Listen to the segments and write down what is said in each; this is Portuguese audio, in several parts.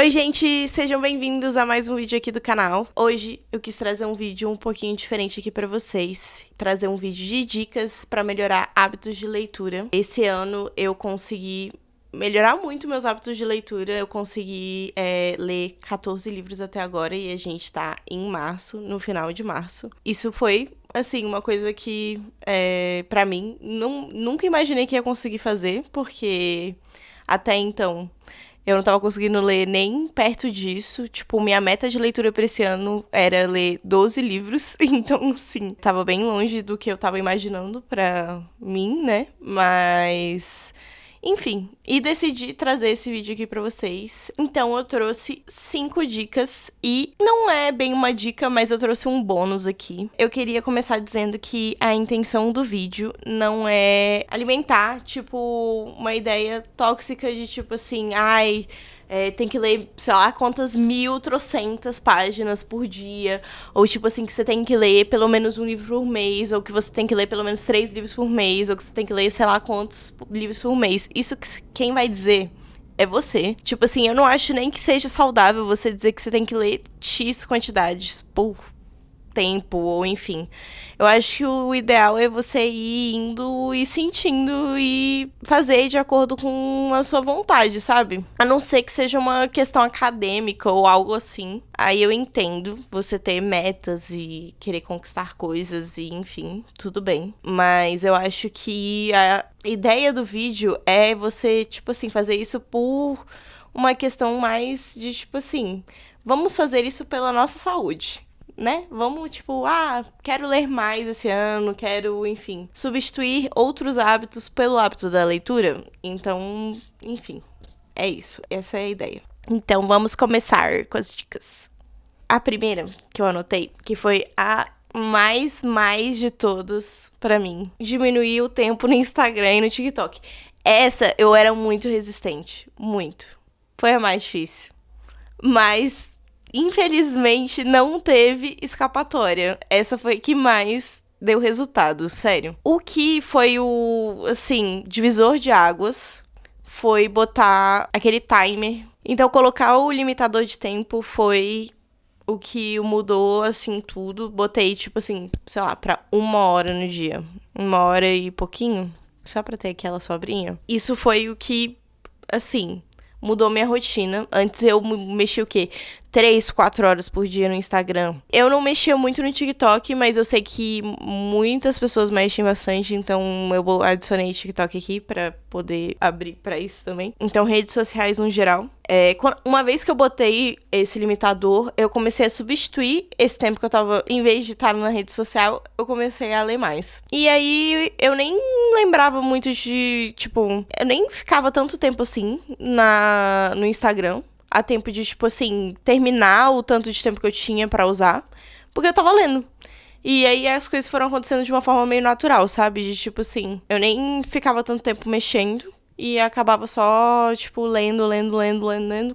Oi, gente, sejam bem-vindos a mais um vídeo aqui do canal. Hoje eu quis trazer um vídeo um pouquinho diferente aqui pra vocês. Trazer um vídeo de dicas pra melhorar hábitos de leitura. Esse ano eu consegui melhorar muito meus hábitos de leitura. Eu consegui ler 14 livros até agora e a gente tá em março, no final de março. Isso foi, assim, uma coisa que, pra mim, nunca imaginei que ia conseguir fazer, porque até então eu não tava conseguindo ler nem perto disso. Tipo, minha meta de leitura pra esse ano era ler 12 livros. Então, assim, tava bem longe do que eu tava imaginando pra mim, né? Mas enfim, e decidi trazer esse vídeo aqui pra vocês. Então eu trouxe 5 dicas e não é bem uma dica, mas eu trouxe um bônus aqui. Eu queria começar dizendo que a intenção do vídeo não é alimentar, tipo, uma ideia tóxica de tipo assim, ai, tem que ler, sei lá, quantas 1.000 páginas por dia. Ou tipo assim, que você tem que ler pelo menos um livro por mês. Ou que você tem que ler pelo menos 3 livros por mês. Ou que você tem que ler, sei lá, quantos livros por mês. Isso que quem vai dizer é você. Tipo assim, eu não acho nem que seja saudável você dizer que você tem que ler X quantidades por tempo, ou enfim. Eu acho que o ideal é você ir indo e sentindo e fazer de acordo com a sua vontade, sabe? A não ser que seja uma questão acadêmica ou algo assim. Aí eu entendo você ter metas e querer conquistar coisas e enfim, tudo bem. Mas eu acho que a ideia do vídeo é você, tipo assim, fazer isso por uma questão mais de, tipo assim, vamos fazer isso pela nossa saúde, né? Vamos, tipo, quero ler mais esse ano, quero, enfim, substituir outros hábitos pelo hábito da leitura. Então, enfim, é isso. Essa é a ideia. Então, vamos começar com as dicas. A primeira que eu anotei, que foi a mais de todas pra mim, diminuir o tempo no Instagram e no TikTok. Essa eu era muito resistente, muito. Foi a mais difícil. Mas infelizmente, não teve escapatória. Essa foi que mais deu resultado, sério. O que foi o, assim, divisor de águas foi botar aquele timer. Então, colocar o limitador de tempo foi o que mudou, assim, tudo. Botei, tipo assim, sei lá, pra 1 hora no dia. 1 hora e pouquinho, só pra ter aquela sobrinha. Isso foi o que, assim, mudou minha rotina. Antes eu mexia o quê? 3, 4 horas por dia no Instagram. Eu não mexia muito no TikTok, mas eu sei que muitas pessoas mexem bastante, então eu adicionei TikTok aqui pra poder abrir pra isso também. Então, redes sociais no geral. Uma vez que eu botei esse limitador, eu comecei a substituir esse tempo que eu tava, em vez de estar na rede social, eu comecei a ler mais. E aí, eu nem lembrava muito de, tipo, eu nem ficava tanto tempo assim no Instagram, a tempo de, tipo assim, terminar o tanto de tempo que eu tinha pra usar, porque eu tava lendo. E aí as coisas foram acontecendo de uma forma meio natural, sabe? De tipo assim, eu nem ficava tanto tempo mexendo e acabava só, tipo, lendo.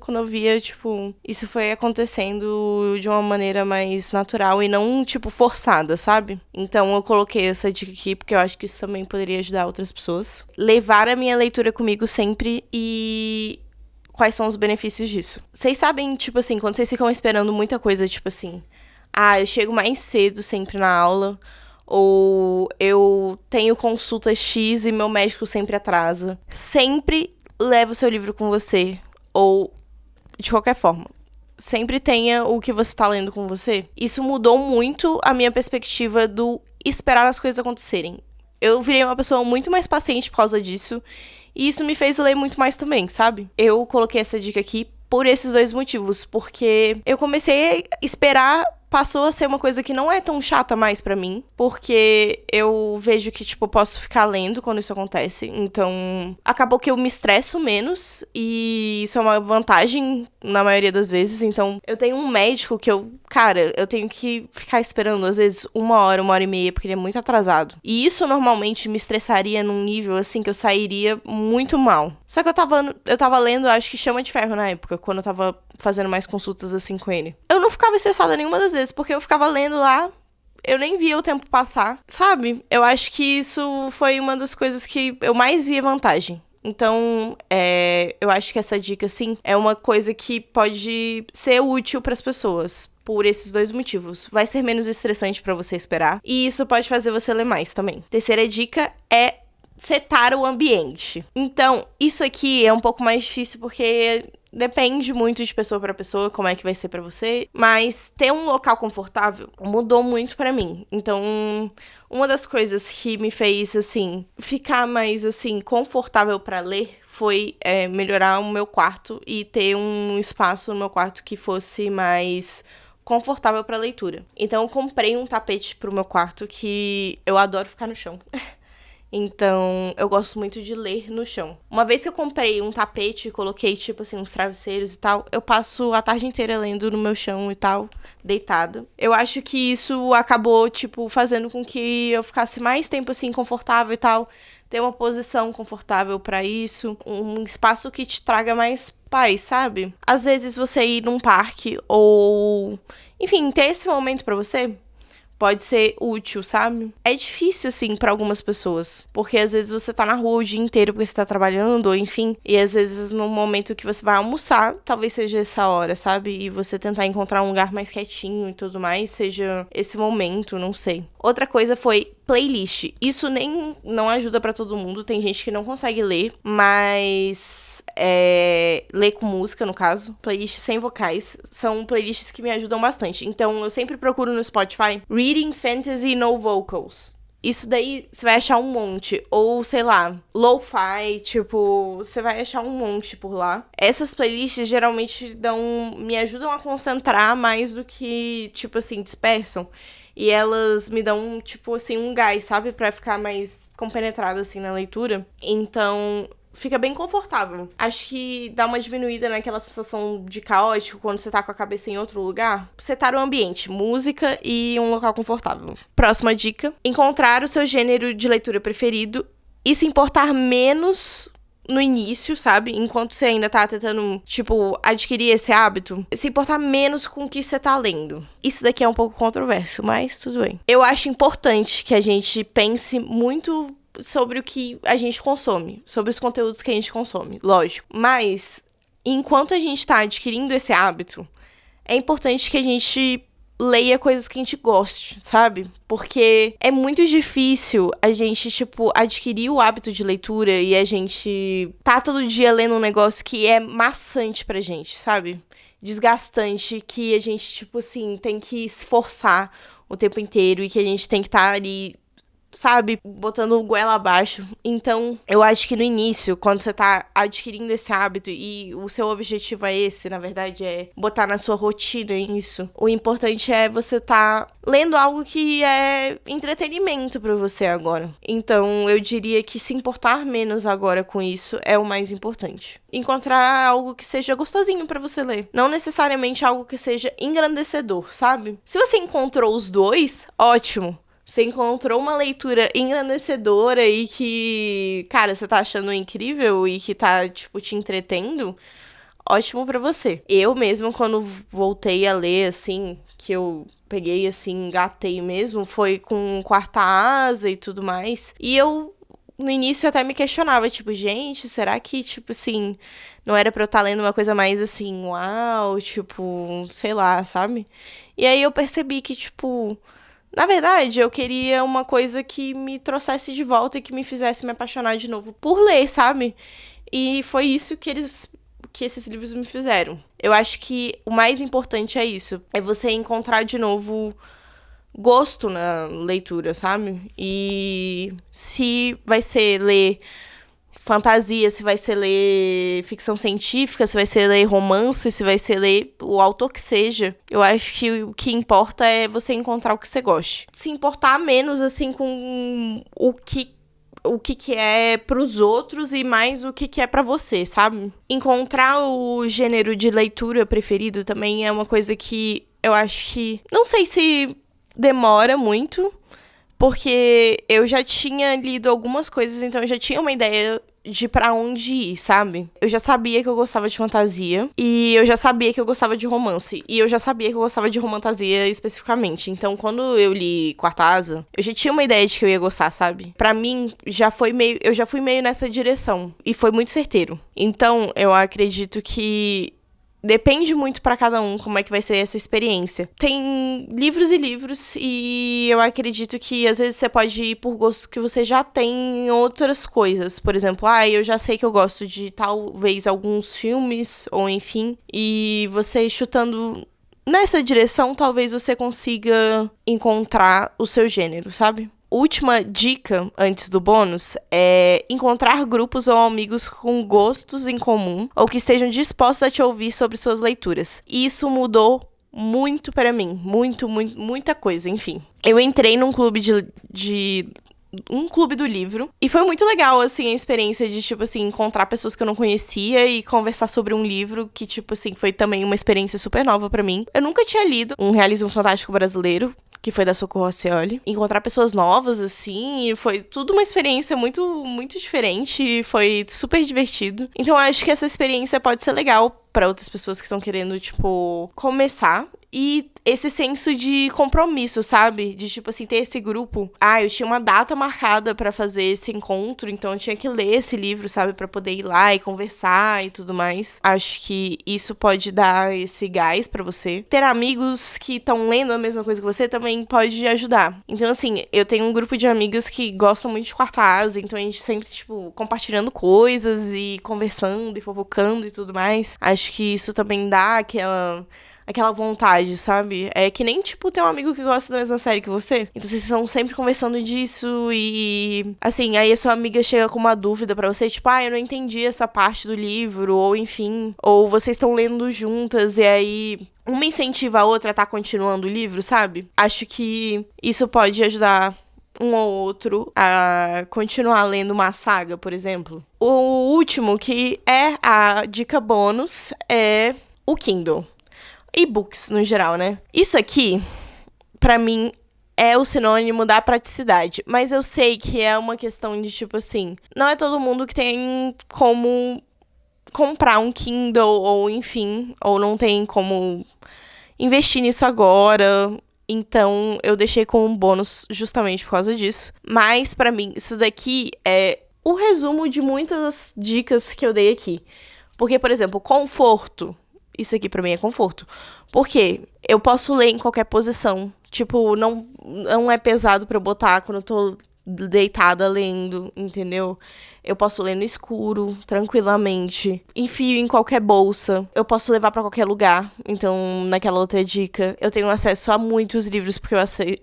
Quando eu via, tipo, isso foi acontecendo de uma maneira mais natural e não, tipo, forçada, sabe? Então eu coloquei essa dica aqui porque eu acho que isso também poderia ajudar outras pessoas. Levar a minha leitura comigo sempre e quais são os benefícios disso. Vocês sabem, tipo assim, quando vocês ficam esperando muita coisa, tipo assim, eu chego mais cedo sempre na aula, ou eu tenho consulta X e meu médico sempre atrasa. Sempre leva o seu livro com você, ou de qualquer forma, sempre tenha o que você tá lendo com você. Isso mudou muito a minha perspectiva do esperar as coisas acontecerem. Eu virei uma pessoa muito mais paciente por causa disso. E isso me fez ler muito mais também, sabe? Eu coloquei essa dica aqui por esses 2 motivos. Porque eu comecei a esperar, passou a ser uma coisa que não é tão chata mais pra mim. Porque eu vejo que, tipo, eu posso ficar lendo quando isso acontece. Então, acabou que eu me estresso menos. E isso é uma vantagem na maioria das vezes. Então, eu tenho um médico que eu tenho que ficar esperando, às vezes, 1 hora e meia, porque ele é muito atrasado. E isso, normalmente, me estressaria num nível, assim, que eu sairia muito mal. Só que eu tava lendo, acho que Chama de Ferro na época, quando eu tava fazendo mais consultas, assim, com ele. Eu não ficava estressada nenhuma das vezes, porque eu ficava lendo lá, eu nem via o tempo passar, sabe? Eu acho que isso foi uma das coisas que eu mais via vantagem Então, eu acho que essa dica, assim, é uma coisa que pode ser útil para as pessoas. Por esses 2 motivos. Vai ser menos estressante pra você esperar. E isso pode fazer você ler mais também. Terceira dica é setar o ambiente. Então, isso aqui é um pouco mais difícil porque depende muito de pessoa pra pessoa, como é que vai ser pra você. Mas ter um local confortável mudou muito pra mim. Então, uma das coisas que me fez, assim, ficar mais, assim, confortável pra ler foi melhorar o meu quarto e ter um espaço no meu quarto que fosse mais confortável para leitura. Então eu comprei um tapete pro meu quarto que eu adoro ficar no chão. Então eu gosto muito de ler no chão. Uma vez que eu comprei um tapete e coloquei, tipo assim, uns travesseiros e tal, eu passo a tarde inteira lendo no meu chão e tal, deitada. Eu acho que isso acabou, tipo, fazendo com que eu ficasse mais tempo, assim, confortável e tal. Ter uma posição confortável pra isso, um espaço que te traga mais paz, sabe? Às vezes você ir num parque ou, enfim, ter esse momento pra você pode ser útil, sabe? É difícil, assim, pra algumas pessoas. Porque às vezes você tá na rua o dia inteiro porque você tá trabalhando, ou enfim. E às vezes no momento que você vai almoçar, talvez seja essa hora, sabe? E você tentar encontrar um lugar mais quietinho e tudo mais, seja esse momento, não sei. Outra coisa foi playlist. Isso nem não ajuda pra todo mundo. Tem gente que não consegue ler, mas ler com música, no caso. Playlists sem vocais são playlists que me ajudam bastante. Então eu sempre procuro no Spotify Reading Fantasy No Vocals. Isso daí você vai achar um monte. Ou, sei lá, lo-fi, tipo, você vai achar um monte por lá. Essas playlists geralmente me ajudam a concentrar mais do que, tipo assim, dispersam. E elas me dão, tipo assim, um gás, sabe? Pra ficar mais compenetrada, assim, na leitura. Então, fica bem confortável. Acho que dá uma diminuída naquela sensação de caótico quando você tá com a cabeça em outro lugar. Setar o ambiente, música e um local confortável. Próxima dica: encontrar o seu gênero de leitura preferido e se importar menos no início, sabe? Enquanto você ainda tá tentando, tipo, adquirir esse hábito, se importar menos com o que você tá lendo. Isso daqui é um pouco controverso, mas tudo bem. Eu acho importante que a gente pense muito sobre o que a gente consome, sobre os conteúdos que a gente consome, lógico. Mas, enquanto a gente tá adquirindo esse hábito, é importante que a gente leia coisas que a gente goste, sabe? Porque é muito difícil a gente, tipo, adquirir o hábito de leitura e a gente tá todo dia lendo um negócio que é maçante pra gente, sabe? Desgastante, que a gente, tipo assim, tem que se esforçar o tempo inteiro e que a gente tem que estar ali, sabe, botando o goela abaixo. Então, eu acho que no início, quando você tá adquirindo esse hábito e o seu objetivo é esse, na verdade, é botar na sua rotina isso, o importante é você tá lendo algo que é entretenimento pra você agora. Então, eu diria que se importar menos agora com isso é o mais importante. Encontrar algo que seja gostosinho pra você ler. Não necessariamente algo que seja engrandecedor, sabe? Se você encontrou os dois, ótimo. Você encontrou uma leitura engrandecedora e que, cara, você tá achando incrível e que tá, tipo, te entretendo, ótimo pra você. Eu mesmo, quando voltei a ler, assim, que eu peguei, assim, engatei mesmo, foi com Quarta Asa e tudo mais. E eu, no início, até me questionava, tipo, gente, será que, tipo, assim, não era pra eu estar lendo uma coisa mais, assim, uau, tipo, sei lá, sabe? E aí eu percebi que, tipo, na verdade, eu queria uma coisa que me trouxesse de volta e que me fizesse me apaixonar de novo por ler, sabe? E foi isso que esses livros me fizeram. Eu acho que o mais importante é isso. É você encontrar de novo gosto na leitura, sabe? E se vai ser ler fantasia, se vai ser ler ficção científica, se vai ser ler romance, se vai ser ler o autor que seja. Eu acho que o que importa é você encontrar o que você goste. Se importar menos, assim, com o que é pros outros e mais o que é pra você, sabe? Encontrar o gênero de leitura preferido também é uma coisa que eu acho que... Não sei se demora muito, porque eu já tinha lido algumas coisas, então eu já tinha uma ideia de pra onde ir, sabe? Eu já sabia que eu gostava de fantasia, e eu já sabia que eu gostava de romance, e eu já sabia que eu gostava de romantasia especificamente. Então, quando eu li Quarta Asa, eu já tinha uma ideia de que eu ia gostar, sabe? Pra mim, eu já fui meio nessa direção, e foi muito certeiro. Então, eu acredito que depende muito pra cada um como é que vai ser essa experiência. Tem livros e livros, e eu acredito que às vezes você pode ir por gostos que você já tem em outras coisas. Por exemplo, eu já sei que eu gosto de talvez alguns filmes, ou enfim, e você chutando nessa direção, talvez você consiga encontrar o seu gênero, sabe? Última dica, antes do bônus, é encontrar grupos ou amigos com gostos em comum ou que estejam dispostos a te ouvir sobre suas leituras. E isso mudou muito para mim. Muita coisa, enfim. Eu entrei num clube um clube do livro. E foi muito legal, assim, a experiência de, tipo assim, encontrar pessoas que eu não conhecia e conversar sobre um livro que, tipo assim, foi também uma experiência super nova pra mim. Eu nunca tinha lido um realismo fantástico brasileiro, que foi da Socorro Acioli. Encontrar pessoas novas, assim, foi tudo uma experiência muito diferente, foi super divertido. Então, eu acho que essa experiência pode ser legal pra outras pessoas que estão querendo, tipo, começar. E esse senso de compromisso, sabe? De, tipo assim, ter esse grupo. Eu tinha uma data marcada pra fazer esse encontro, então eu tinha que ler esse livro, sabe? Pra poder ir lá e conversar e tudo mais. Acho que isso pode dar esse gás pra você. Ter amigos que estão lendo a mesma coisa que você também pode ajudar. Então, assim, eu tenho um grupo de amigas que gostam muito de Quarta Asa, então a gente sempre, tipo, compartilhando coisas e conversando e fofocando e tudo mais. Acho que isso também dá aquela vontade, sabe? É que nem, tipo, ter um amigo que gosta da mesma série que você. Então, vocês estão sempre conversando disso e... Assim, aí a sua amiga chega com uma dúvida pra você, tipo, eu não entendi essa parte do livro, ou enfim. Ou vocês estão lendo juntas e aí uma incentiva a outra a tá continuando o livro, sabe? Acho que isso pode ajudar um ou outro a continuar lendo uma saga, por exemplo. O último, que é a dica bônus, é o Kindle. E-books, no geral, né? Isso aqui, pra mim, é o sinônimo da praticidade. Mas eu sei que é uma questão de, tipo assim, não é todo mundo que tem como comprar um Kindle, ou enfim, ou não tem como investir nisso agora. Então, eu deixei com um bônus justamente por causa disso. Mas, pra mim, isso daqui é o resumo de muitas dicas que eu dei aqui. Porque, por exemplo, conforto. Isso aqui pra mim é conforto. Porque eu posso ler em qualquer posição. Tipo, não é pesado pra eu botar quando eu tô deitada lendo, entendeu? Eu posso ler no escuro, tranquilamente. Enfio em qualquer bolsa. Eu posso levar pra qualquer lugar. Então, naquela outra dica, eu tenho acesso a muitos livros, porque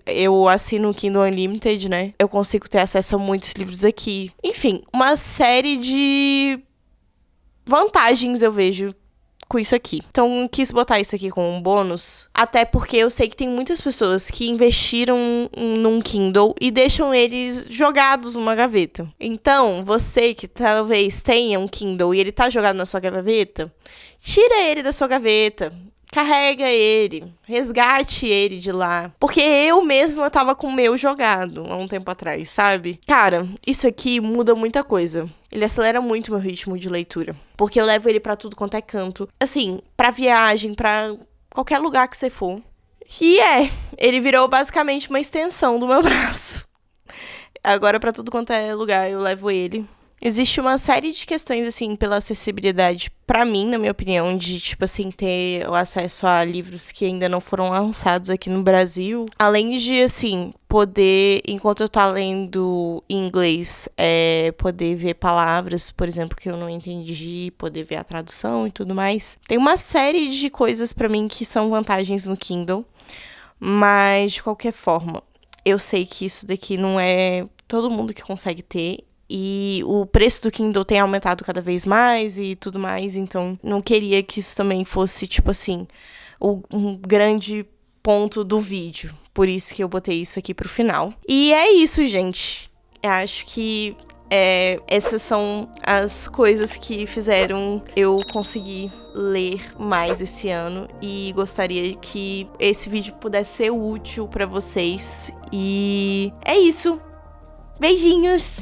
eu assino o Kindle Unlimited, né? Eu consigo ter acesso a muitos livros aqui. Enfim, uma série de vantagens eu vejo com isso aqui. Então, quis botar isso aqui como um bônus, até porque eu sei que tem muitas pessoas que investiram num Kindle e deixam eles jogados numa gaveta. Então, você que talvez tenha um Kindle e ele tá jogado na sua gaveta, tira ele da sua gaveta, carrega ele, resgate ele de lá. Porque eu mesma tava com o meu jogado há um tempo atrás, sabe? Cara, isso aqui muda muita coisa. Ele acelera muito meu ritmo de leitura. Porque eu levo ele pra tudo quanto é canto. Assim, pra viagem, pra qualquer lugar que você for. E ele virou basicamente uma extensão do meu braço. Agora, pra tudo quanto é lugar, eu levo ele. Existe uma série de questões, assim, pela acessibilidade, pra mim, na minha opinião, de, tipo assim, ter o acesso a livros que ainda não foram lançados aqui no Brasil. Além de, assim, poder, enquanto eu tô lendo em inglês, poder ver palavras, por exemplo, que eu não entendi, poder ver a tradução e tudo mais. Tem uma série de coisas pra mim que são vantagens no Kindle, mas, de qualquer forma, eu sei que isso daqui não é todo mundo que consegue ter. E o preço do Kindle tem aumentado cada vez mais e tudo mais. Então, não queria que isso também fosse, tipo assim, um grande ponto do vídeo. Por isso que eu botei isso aqui pro final. E é isso, gente. Eu acho que essas são as coisas que fizeram eu conseguir ler mais esse ano. E gostaria que esse vídeo pudesse ser útil pra vocês. E é isso. Beijinhos!